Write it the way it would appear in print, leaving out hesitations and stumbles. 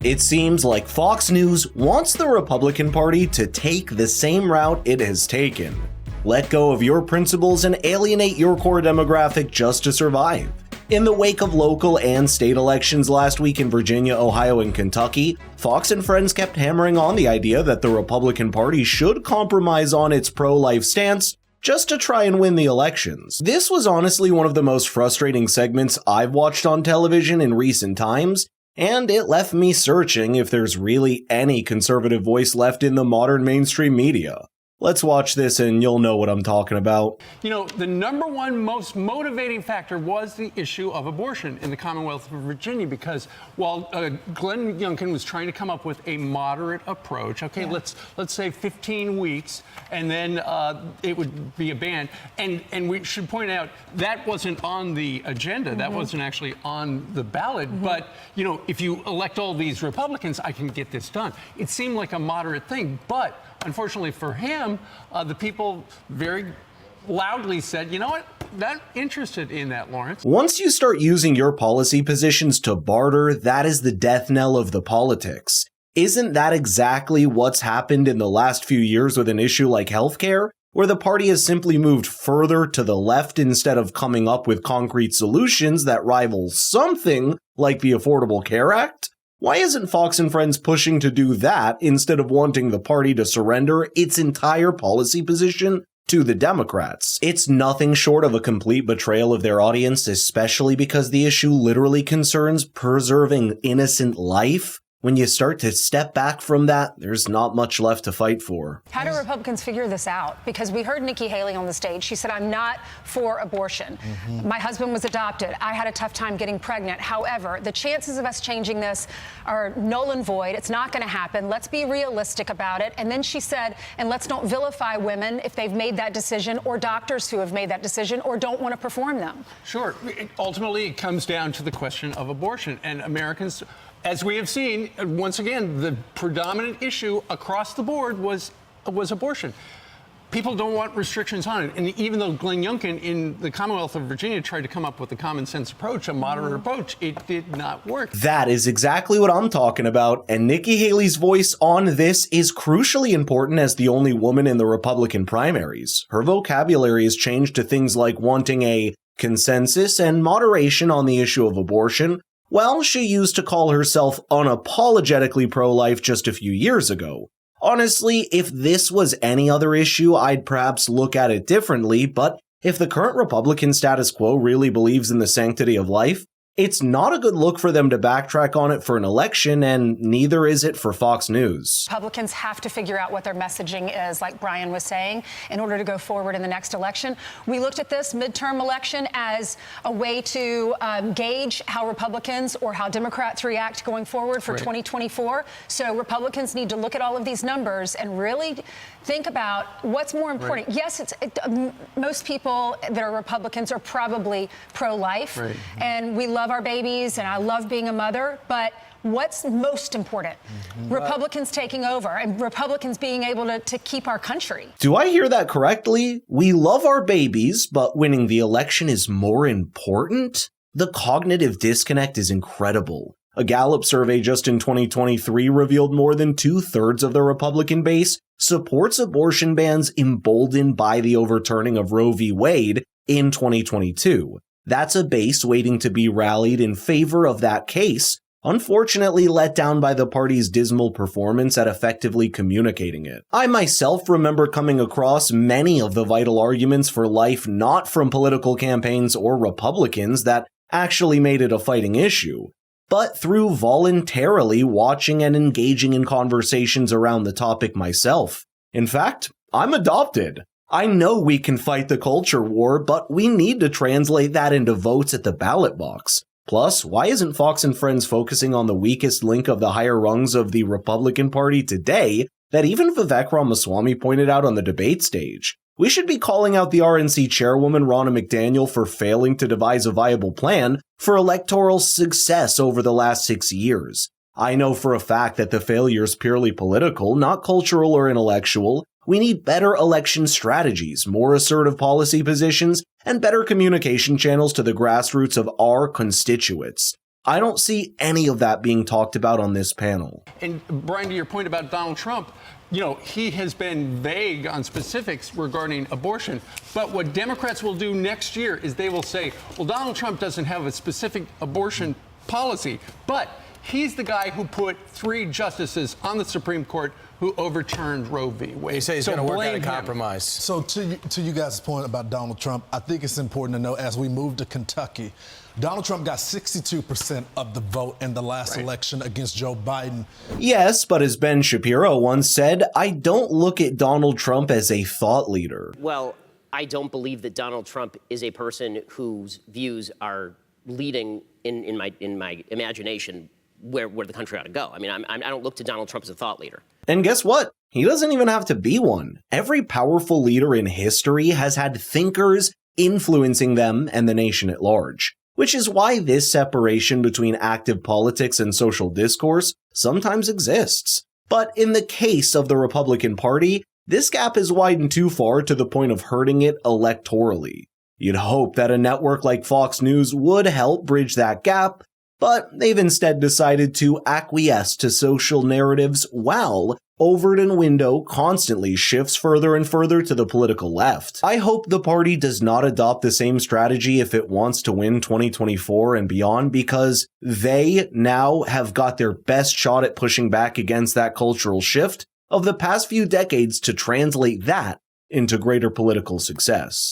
It seems like Fox News wants the Republican Party to take the same route it has taken. Let go of your principles and alienate your core demographic just to survive. In the wake of local and state elections last week in Virginia, Ohio, and Kentucky, Fox and friends kept hammering on the idea that the Republican Party should compromise on its pro-life stance just to try and win the elections. This was honestly one of the most frustrating segments I've watched on television in recent times, and it left me searching if there's really any conservative voice left in the modern mainstream media. Let's watch this and you'll know what I'm talking about. You know, the number one most motivating factor was the issue of abortion in the Commonwealth of Virginia, because while Glenn Youngkin was trying to come up with a moderate approach, let's say 15 weeks, and then it would be a ban. And we should point out that wasn't on the agenda. That wasn't actually on the ballot. But, you know, if you elect all these Republicans, I can get this done. It seemed like a moderate thing, but unfortunately for him, the people very loudly said, you know what, not interested in that, Lawrence. Once you start using your policy positions to barter, that is the death knell of the politics. Isn't that exactly what's happened in the last few years with an issue like healthcare, where the party has simply moved further to the left instead of coming up with concrete solutions that rival something like the Affordable Care Act? Why isn't Fox and Friends pushing to do that instead of wanting the party to surrender its entire policy position to the Democrats? It's nothing short of a complete betrayal of their audience, especially because the issue literally concerns preserving innocent life. When you start to step back from that, there's not much left to fight for. How do Republicans figure this out? Because we heard Nikki Haley on the stage. She said, I'm not for abortion. My husband was adopted. I had a tough time getting pregnant. However, the chances of us changing this are null and void. It's not going to happen. Let's be realistic about it. And then she said, and let's not vilify women if they've made that decision, or doctors who have made that decision or don't want to perform them. Sure. Ultimately, it comes down to the question of abortion. And Americans, as we have seen, once again, the predominant issue across the board was abortion. People don't want restrictions on it. And even though Glenn Youngkin in the Commonwealth of Virginia tried to come up with a common sense approach, a moderate approach, it did not work. That is exactly what I'm talking about. And Nikki Haley's voice on this is crucially important as the only woman in the Republican primaries. Her vocabulary has changed to things like wanting a consensus and moderation on the issue of abortion. Well, she used to call herself unapologetically pro-life just a few years ago. Honestly, if this was any other issue, I'd perhaps look at it differently, but if the current Republican status quo really believes in the sanctity of life, it's not a good look for them to backtrack on it for an election, and neither is it for Fox News. Republicans have to figure out what their messaging is, like Brian was saying, in order to go forward in the next election. We looked at this midterm election as a way to gauge how Republicans or how Democrats react going forward for 2024. So Republicans need to look at all of these numbers and really think about what's more important. Yes, most people that are Republicans are probably pro-life, and we love our babies, and I love being a mother, but what's most important? Republicans taking over and Republicans being able to keep our country. Do I hear that correctly? We love our babies, but winning the election is more important? The cognitive disconnect is incredible. A Gallup survey just in 2023 revealed more than 2/3 of the Republican base supports abortion bans emboldened by the overturning of Roe v. Wade in 2022. That's a base waiting to be rallied in favor of that case, unfortunately let down by the party's dismal performance at effectively communicating it. I myself remember coming across many of the vital arguments for life not from political campaigns or Republicans that actually made it a fighting issue, but through voluntarily watching and engaging in conversations around the topic myself. In fact, I'm adopted. I know we can fight the culture war, but we need to translate that into votes at the ballot box. Plus, why isn't Fox and Friends focusing on the weakest link of the higher rungs of the Republican Party today that even Vivek Ramaswamy pointed out on the debate stage? We should be calling out the RNC chairwoman Ronna McDaniel for failing to devise a viable plan for electoral success over the last 6 years. I know for a fact that the failure is purely political, not cultural or intellectual. We need better election strategies, more assertive policy positions, and better communication channels to the grassroots of our constituents. I don't see any of that being talked about on this panel. And Brian, to your point about Donald Trump, he has been vague on specifics regarding abortion. But what Democrats will do next year is they will say, well, Donald Trump doesn't have a specific abortion policy, but he's the guy who put 3 justices on the Supreme Court who overturned Roe v. Wade. He says he's going to work out a compromise. So to you guys' point about Donald Trump, I think it's important to know as we move to Kentucky, Donald Trump got 62% of the vote in the last election against Joe Biden. Yes, but as Ben Shapiro once said, I don't look at Donald Trump as a thought leader. Well, I don't believe that Donald Trump is a person whose views are leading in my imagination where the country ought to go. I mean, I don't look to Donald Trump as a thought leader. And guess what? He doesn't even have to be one. Every powerful leader in history has had thinkers influencing them and the nation at large, which is why this separation between active politics and social discourse sometimes exists. But in the case of the Republican Party, this gap has widened too far to the point of hurting it electorally. You'd hope that a network like Fox News would help bridge that gap, but they've instead decided to acquiesce to social narratives while Overton window constantly shifts further and further to the political left. I hope the party does not adopt the same strategy if it wants to win 2024 and beyond, because they now have got their best shot at pushing back against that cultural shift of the past few decades to translate that into greater political success.